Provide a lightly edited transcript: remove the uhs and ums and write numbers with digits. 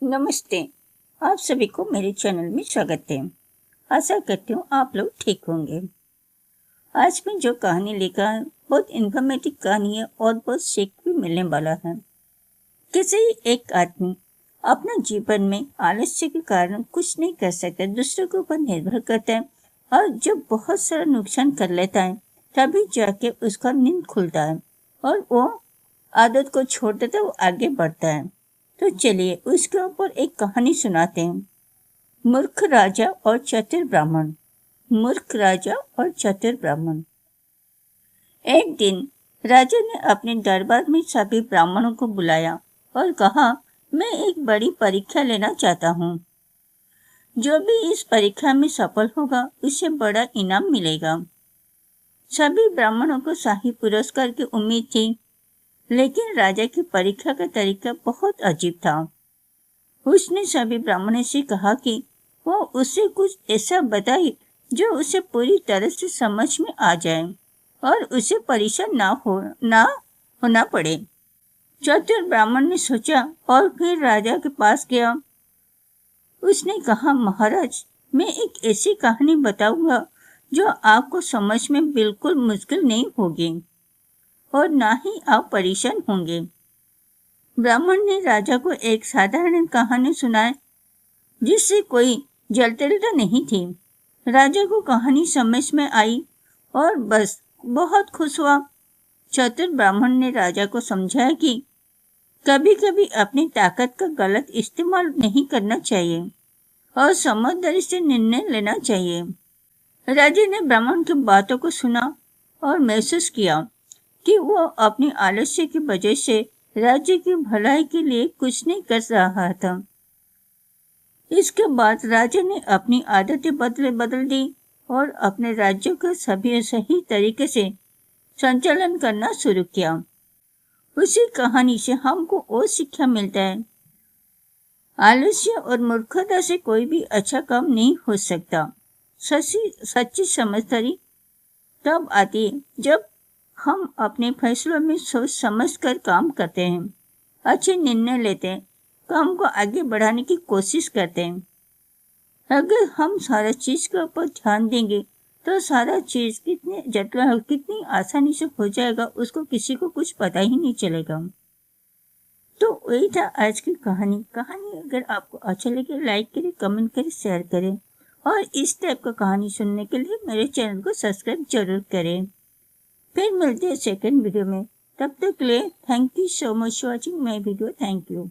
नमस्ते। आप सभी को मेरे चैनल में स्वागत है। आशा करती हूँ आप लोग ठीक होंगे। आज मैं जो कहानी लेकर आई बहुत इन्फॉर्मेटिव कहानी है और बहुत सीख भी मिलने वाला है। किसी एक आदमी अपना जीवन में आलस्य के कारण कुछ नहीं कर सकता, दूसरों के ऊपर निर्भर करता है और जब बहुत सारा नुकसान कर लेता है तभी जाके उसका नींद खुलता है और वो आदत को छोड़ देता है, वो आगे बढ़ता है। तो चलिए उसके ऊपर एक कहानी सुनाते हैं। मूर्ख राजा और चतुर ब्राह्मण। मूर्ख राजा और चतुर ब्राह्मण। एक दिन राजा ने अपने दरबार में सभी ब्राह्मणों को बुलाया और कहा, मैं एक बड़ी परीक्षा लेना चाहता हूँ। जो भी इस परीक्षा में सफल होगा उसे बड़ा इनाम मिलेगा। सभी ब्राह्मणों को शाही पुरस्कार की उम्मीद थी, लेकिन राजा की परीक्षा का तरीका बहुत अजीब था। उसने सभी ब्राह्मणों से कहा कि वो उसे कुछ ऐसा बताए जो उसे पूरी तरह से समझ में आ जाए और उसे परेशान ना होना पड़े। चतुर ब्राह्मण ने सोचा और फिर राजा के पास गया। उसने कहा, महाराज, मैं एक ऐसी कहानी बताऊंगा जो आपको समझ में बिल्कुल मुश्किल नहीं होगी और ना ही आप परेशान होंगे। ब्राह्मण ने राजा को एक साधारण कहानी सुनाई जिससे कोई जटिलता नहीं थी। राजा को कहानी समझ में आई और बस बहुत खुश हुआ। चतुर ब्राह्मण ने राजा को समझाया कि कभी कभी अपनी ताकत का गलत इस्तेमाल नहीं करना चाहिए और समझदारी से निर्णय लेना चाहिए। राजा ने ब्राह्मण की बातों को सुना और महसूस किया कि वो अपनी आलस्य की वजह से राज्य की भलाई के लिए कुछ नहीं कर रहा था। इसके बाद राजा ने अपनी आदतें बदल दी और अपने राज्य का सभी सही तरीके से संचालन करना शुरू किया। उसी कहानी से हमको वो शिक्षा मिलता है, आलस्य और मूर्खता से कोई भी अच्छा काम नहीं हो सकता। सच्ची समझदारी तब आती है जब हम अपने फैसलों में सोच समझ कर काम करते हैं, अच्छे निर्णय लेते हैं, काम को आगे बढ़ाने की कोशिश करते हैं। अगर हम सारा चीज के ऊपर ध्यान देंगे तो सारा चीज कितनी जटिल कितनी आसानी से हो जाएगा, उसको किसी को कुछ पता ही नहीं चलेगा। तो वही था आज की कहानी। अगर आपको अच्छा लगे लाइक करें, कमेंट करें, शेयर करें और इस टाइप का कहानी सुनने के लिए मेरे चैनल को सब्सक्राइब जरूर करें। फिर मिलते हैं सेकंड वीडियो में। तब तक के लिए thank you so much watching my video. Thank you.